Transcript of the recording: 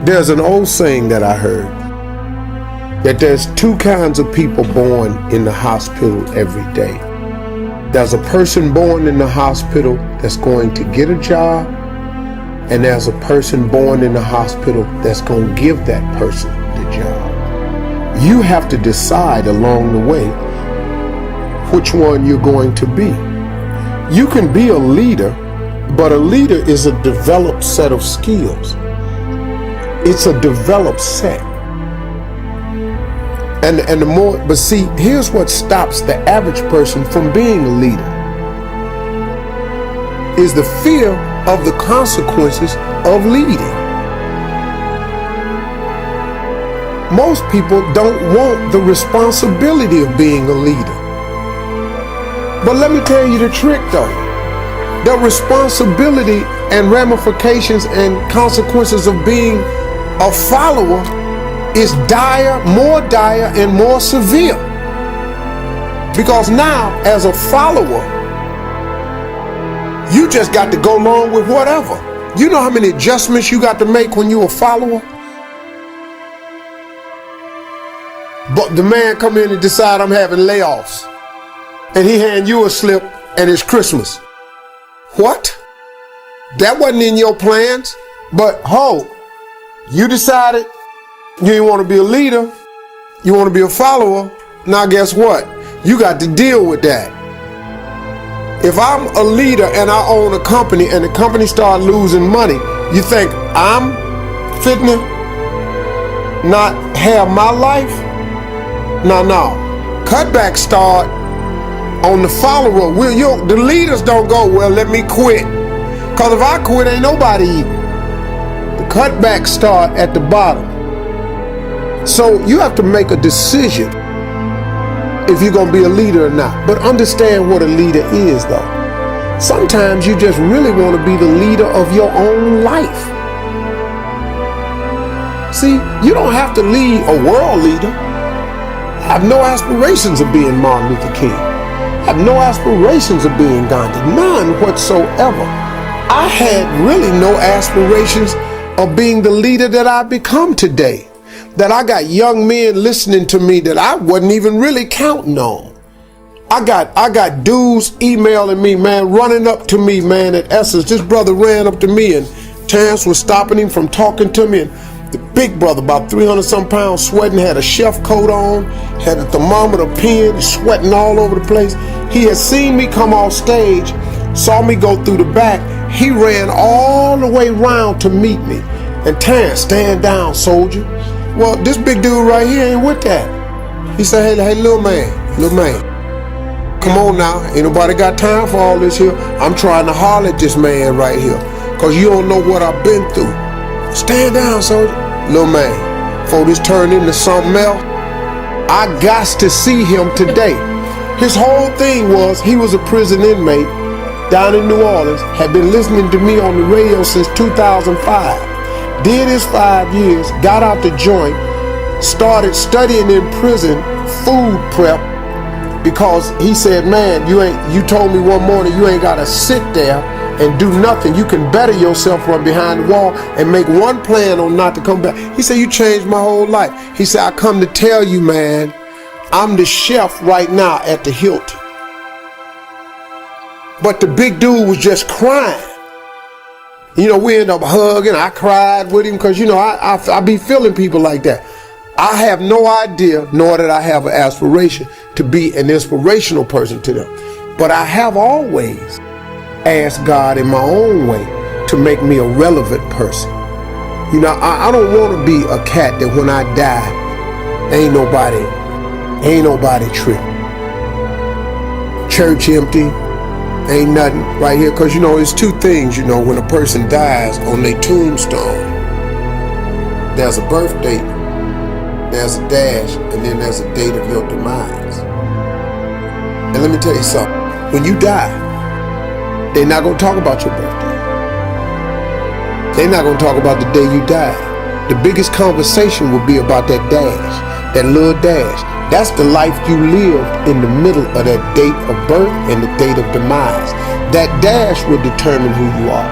There's an old saying that I heard, that there's two kinds of people born in the hospital every day. There's a person born in the hospital that's going to get a job, and there's a person born in the hospital that's going to give that person the job. You have to decide along the way which one you're going to be. You can be a leader, but a leader is a developed set of skills. It's a developed set. And the more, but see, here's what stops the average person from being a leader, is the fear of the consequences of leading. Most people don't want the responsibility of being a leader. But let me tell you the trick though. The responsibility and ramifications and consequences of being a follower is dire, and more severe. Because now, as a follower, you just got to go along with whatever. You know how many adjustments you got to make when you're a follower? But the man come in and decide I'm having layoffs, and he hand you a slip and it's Christmas. What? That wasn't in your plans, but you decided you didn't want to be a leader, you want to be a follower. Now guess what? You got to deal with that. If I'm a leader and I own a company and the company start losing money, you think I'm fitting to not have my life? No. Cutbacks start on the follower. The leaders don't go, well, let me quit. Because if I quit, ain't nobody eating. The cutbacks start at the bottom. So you have to make a decision if you're going to be a leader or not. But understand what a leader is, though. Sometimes you just really want to be the leader of your own life. See, you don't have to lead a world leader. I have no aspirations of being Martin Luther King. I have no aspirations of being Gandhi. None whatsoever. I had really no aspirations of being the leader that I've become today. That I got young men listening to me that I wasn't even really counting on. I got dudes emailing me, man, running up to me, man, at Essence. This brother ran up to me and Terrence was stopping him from talking to me. And the big brother, about 300 some pounds, sweating, had a chef coat on, had a thermometer pen, sweating all over the place. He had seen me come off stage, saw me go through the back. He ran all the way around to meet me. And Terrence, stand down, soldier. Well, this big dude right here ain't with that. He said, hey, little man, come on now. Ain't nobody got time for all this here. I'm trying to holler at this man right here, because you don't know what I've been through. Stand down, soldier. Little man, before this turned into something else, I got to see him today. His whole thing was, he was a prison inmate down in New Orleans, had been listening to me on the radio since 2005. Did his 5 years, got out the joint, started studying in prison food prep, because he said, man, you told me one morning you ain't gotta sit there and do nothing. You can better yourself from behind the wall and make one plan on not to come back. He said, you changed my whole life. He said, I come to tell you, man, I'm the chef right now at the Hilton. But the big dude was just crying. You know, we end up hugging. I cried with him because, you know, I be feeling people like that. I have no idea, nor did I have an aspiration to be an inspirational person to them. But I have always asked God in my own way to make me a relevant person. You know, I don't want to be a cat that when I die, ain't nobody tripping. Church empty. Ain't nothing right here, because you know it's two things. You know, when a person dies, on their tombstone there's a birth date, there's a dash, and then there's a date of your demise. And let me tell you something, when you die, they're not going to talk about your birthday. They're not going to talk about the day you died. The biggest conversation will be about that dash, that little dash. That's the life you lived in the middle of that date of birth and the date of demise. That dash will determine who you are.